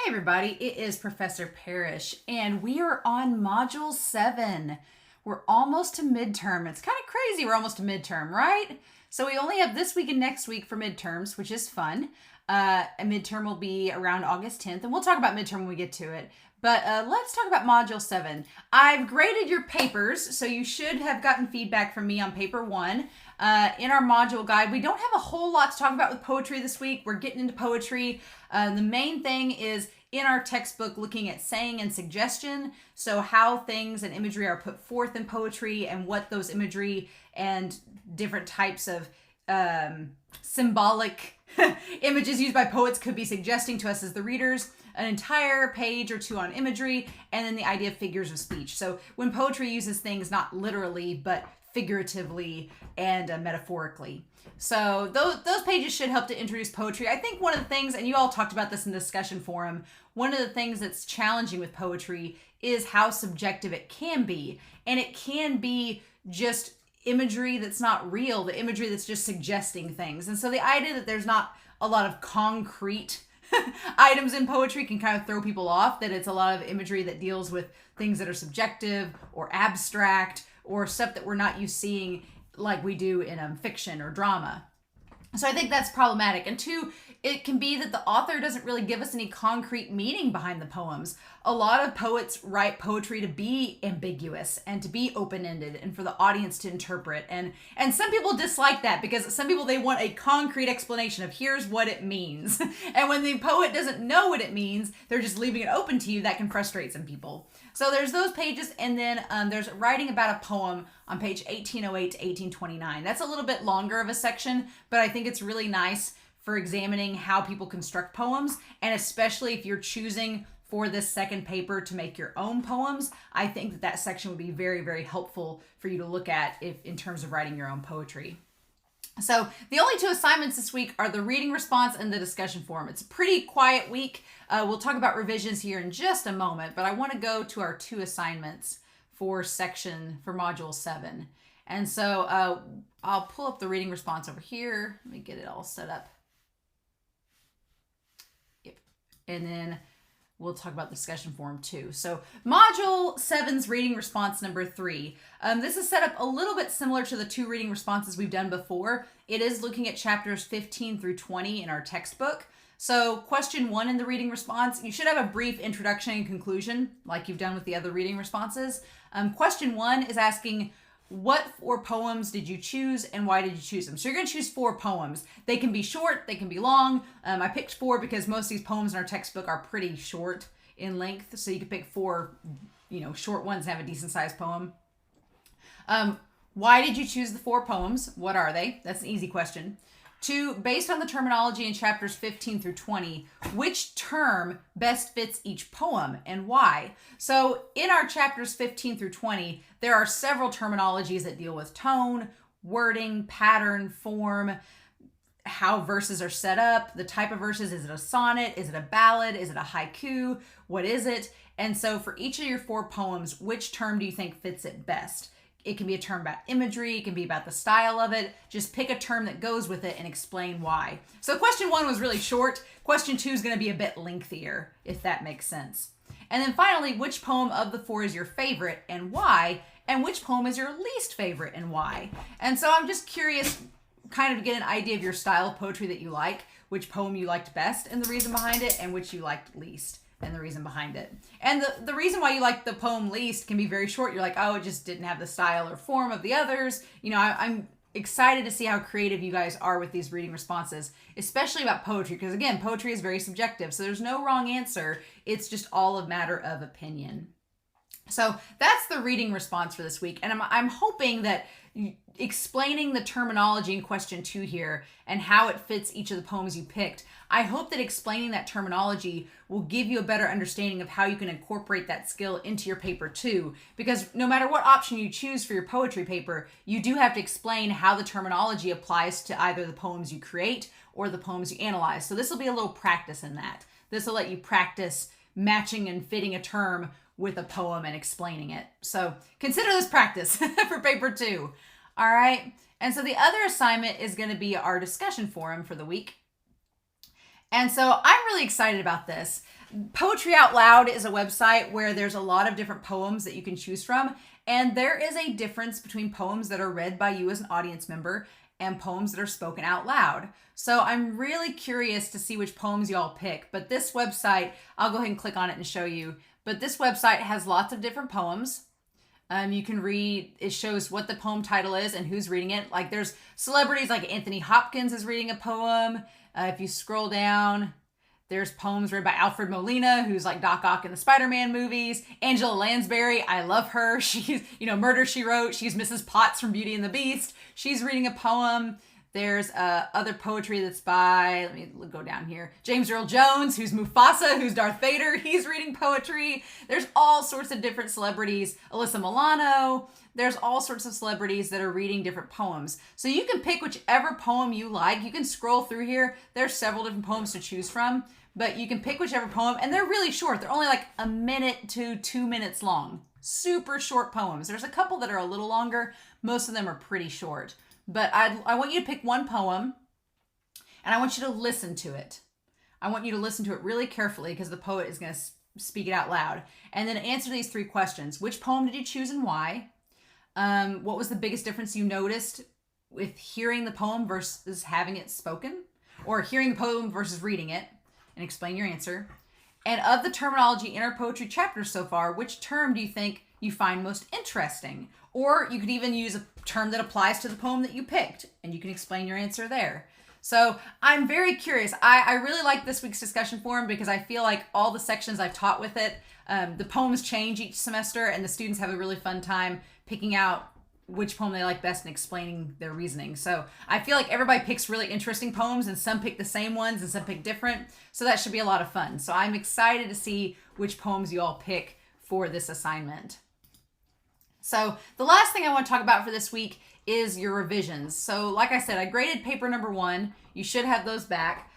Hey everybody, it is Professor Parish, and we are on Module 7. We're almost to midterm. It's kind of crazy we're almost to midterm, right? So we only have this week and next week for midterms, which is fun. A midterm will be around August 10th, and we'll talk about midterm when we get to it. But let's talk about Module 7. I've graded your papers, so you should have gotten feedback from me on Paper 1. In our module guide, we don't have a whole lot to talk about with poetry this week. We're getting into poetry. The main thing is in our textbook looking at saying and suggestion, so how things and imagery are put forth in poetry and what those imagery and different types of symbolic images used by poets could be suggesting to us as the readers. An entire page or two on imagery, and then the idea of figures of speech. So when poetry uses things not literally, but figuratively and metaphorically. So those pages should help to introduce poetry. I think one of the things, and you all talked about this in the discussion forum, one of the things that's challenging with poetry is how subjective it can be. And it can be just imagery that's not real, the imagery that's just suggesting things. And so the idea that there's not a lot of concrete items in poetry can kind of throw people off, that it's a lot of imagery that deals with things that are subjective or abstract or stuff that we're not used seeing like we do in fiction or drama. So I think that's problematic. And two, it can be that the author doesn't really give us any concrete meaning behind the poems. A lot of poets write poetry to be ambiguous and to be open-ended and for the audience to interpret. And some people dislike that because some people, they want a concrete explanation of here's what it means. And when the poet doesn't know what it means, they're just leaving it open to you. That can frustrate some people. So there's those pages, and then there's writing about a poem on page 1808 to 1829. That's a little bit longer of a section, but I think it's really nice for examining how people construct poems, and especially if you're choosing for this second paper to make your own poems, I think that section would be very, very helpful for you to look at in terms of writing your own poetry. So the only two assignments this week are the reading response and the discussion forum. It's a pretty quiet week. We'll talk about revisions here in just a moment, but I want to go to our two assignments for Module 7. And so I'll pull up the reading response over here. Let me get it all set up. Yep. And then we'll talk about the discussion forum too. So Module 7's reading response number 3. This is set up a little bit similar to the two reading responses we've done before. It is looking at chapters 15 through 20 in our textbook. So question 1 in the reading response, you should have a brief introduction and conclusion like you've done with the other reading responses. Question 1 is asking, what 4 poems did you choose and why did you choose them? So you're going to choose 4 poems. They can be short, they can be long. I picked 4 because most of these poems in our textbook are pretty short in length. So you could pick 4, short ones and have a decent sized poem. Why did you choose the 4 poems? What are they? That's an easy question. 2, based on the terminology in chapters 15 through 20, which term best fits each poem and why? So in our chapters 15 through 20, there are several terminologies that deal with tone, wording, pattern, form, how verses are set up, the type of verses. Is it a sonnet? Is it a ballad? Is it a haiku? What is it? And so for each of your 4 poems, which term do you think fits it best? It can be a term about imagery. It can be about the style of it. Just pick a term that goes with it and explain why. So question 1 was really short. Question 2 is going to be a bit lengthier, if that makes sense. And then finally, which poem of the 4 is your favorite and why? And which poem is your least favorite and why? And so I'm just curious, kind of to get an idea of your style of poetry that you like, which poem you liked best and the reason behind it, and which you liked least and the reason behind it. And the reason why you like the poem least can be very short. You're like, oh, it just didn't have the style or form of the others. I'm excited to see how creative you guys are with these reading responses, especially about poetry, because again, poetry is very subjective. So there's no wrong answer. It's just all a matter of opinion. So that's the reading response for this week. And I'm hoping that explaining the terminology in question 2 here and how it fits each of the poems you picked, I hope that explaining that terminology will give you a better understanding of how you can incorporate that skill into your paper too. Because no matter what option you choose for your poetry paper, you do have to explain how the terminology applies to either the poems you create or the poems you analyze. So this will be a little practice in that. This will let you practice matching and fitting a term with a poem and explaining it. So consider this practice for paper 2. All right. And so the other assignment is going to be our discussion forum for the week. And so I'm really excited about this. Poetry Out Loud is a website where there's a lot of different poems that you can choose from. And there is a difference between poems that are read by you as an audience member and poems that are spoken out loud. So I'm really curious to see which poems y'all pick. But this website, I'll go ahead and click on it and show you. But this website has lots of different poems. You can read, it shows what the poem title is and who's reading it. Like there's celebrities like Anthony Hopkins is reading a poem. If you scroll down, there's poems read by Alfred Molina, who's like Doc Ock in the Spider-Man movies. Angela Lansbury, I love her. She's, Murder, She Wrote. She's Mrs. Potts from Beauty and the Beast. She's reading a poem. There's other poetry that's by, let me go down here, James Earl Jones, who's Mufasa, who's Darth Vader. He's reading poetry. There's all sorts of different celebrities. Alyssa Milano. There's all sorts of celebrities that are reading different poems. So you can pick whichever poem you like. You can scroll through here. There's several different poems to choose from, but you can pick whichever poem, and they're really short. They're only like 1 minute to 2 minutes long. Super short poems. There's a couple that are a little longer. Most of them are pretty short. But I want you to pick one poem, and I want you to listen to it. I want you to listen to it really carefully because the poet is going to speak it out loud. And then answer these 3 questions. Which poem did you choose and why? What was the biggest difference you noticed with hearing the poem versus having it spoken? Or hearing the poem versus reading it? And explain your answer. And of the terminology in our poetry chapters so far, which term do you think you find most interesting? Or you could even use a term that applies to the poem that you picked, and you can explain your answer there. So I'm very curious. I really like this week's discussion forum because I feel like all the sections I've taught with it, the poems change each semester, and the students have a really fun time picking out which poem they like best and explaining their reasoning. So I feel like everybody picks really interesting poems, and some pick the same ones and some pick different. So that should be a lot of fun. So I'm excited to see which poems you all pick for this assignment. So the last thing I want to talk about for this week is your revisions. So like I said, I graded paper number 1. You should have those back.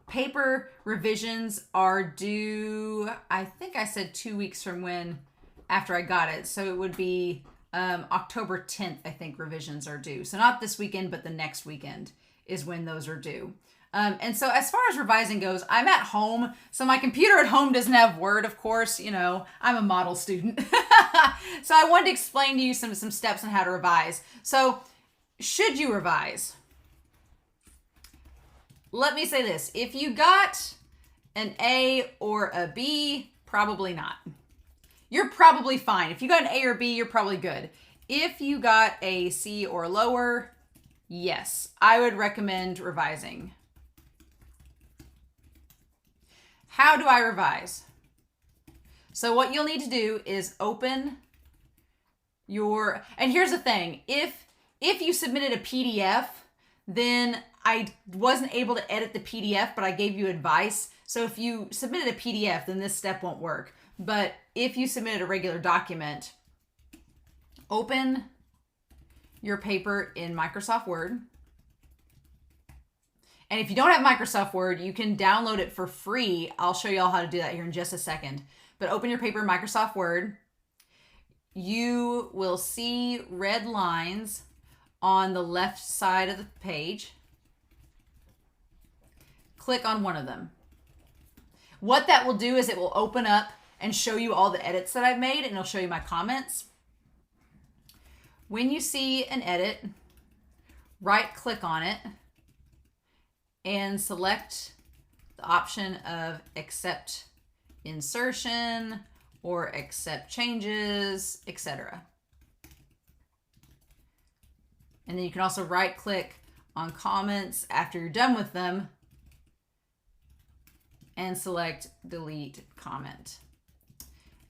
Paper revisions are due, I think I said 2 weeks from after I got it. So it would be October 10th, I think revisions are due. So not this weekend, but the next weekend is when those are due. And so as far as revising goes, I'm at home. So my computer at home doesn't have Word, of course. I'm a model student. So I wanted to explain to you some steps on how to revise. So should you revise? Let me say this. If you got an A or a B, probably not. You're probably fine. If you got an A or B, you're probably good. If you got a C or lower, yes, I would recommend revising. How do I revise? So what you'll need to do is open and here's the thing, if you submitted a PDF, then I wasn't able to edit the PDF, but I gave you advice. So if you submitted a PDF, then this step won't work. But if you submitted a regular document, open your paper in Microsoft Word. And if you don't have Microsoft Word, you can download it for free. I'll show you all how to do that here in just a second. But open your paper in Microsoft Word. You will see red lines on the left side of the page. Click on one of them. What that will do is it will open up and show you all the edits that I've made, and it'll show you my comments. When you see an edit, right click on it and select the option of accept insertion or accept changes, etc. And then you can also right click on comments after you're done with them and select delete comment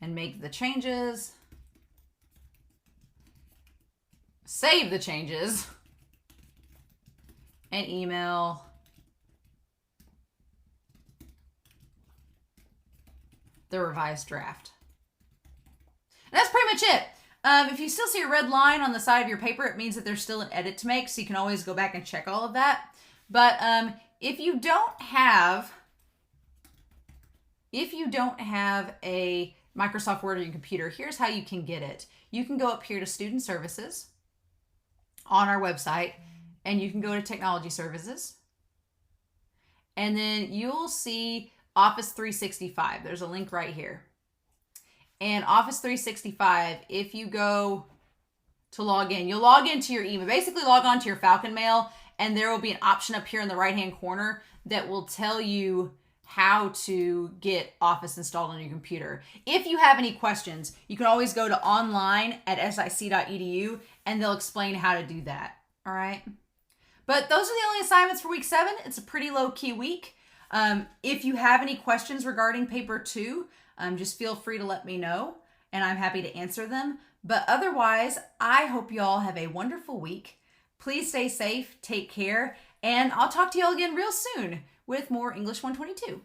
and make the changes, save the changes, and email the revised draft. And that's pretty much it. If you still see a red line on the side of your paper, it means that there's still an edit to make, so you can always go back and check all of that. But if you don't have a Microsoft Word on your computer, here's how you can get it. You can go up here to Student Services on our website, and you can go to Technology Services, and then you'll see Office 365. There's a link right here. And Office 365, if you go to log in, you'll log into your email. Basically, log on to your Falcon Mail, and there will be an option up here in the right-hand corner that will tell you how to get Office installed on your computer. If you have any questions, you can always go to online@sic.edu, and they'll explain how to do that. All right? But those are the only assignments for week 7. It's a pretty low-key week. If you have any questions regarding paper 2, just feel free to let me know, and I'm happy to answer them. But otherwise, I hope you all have a wonderful week. Please stay safe, take care, and I'll talk to you all again real soon with more English 122.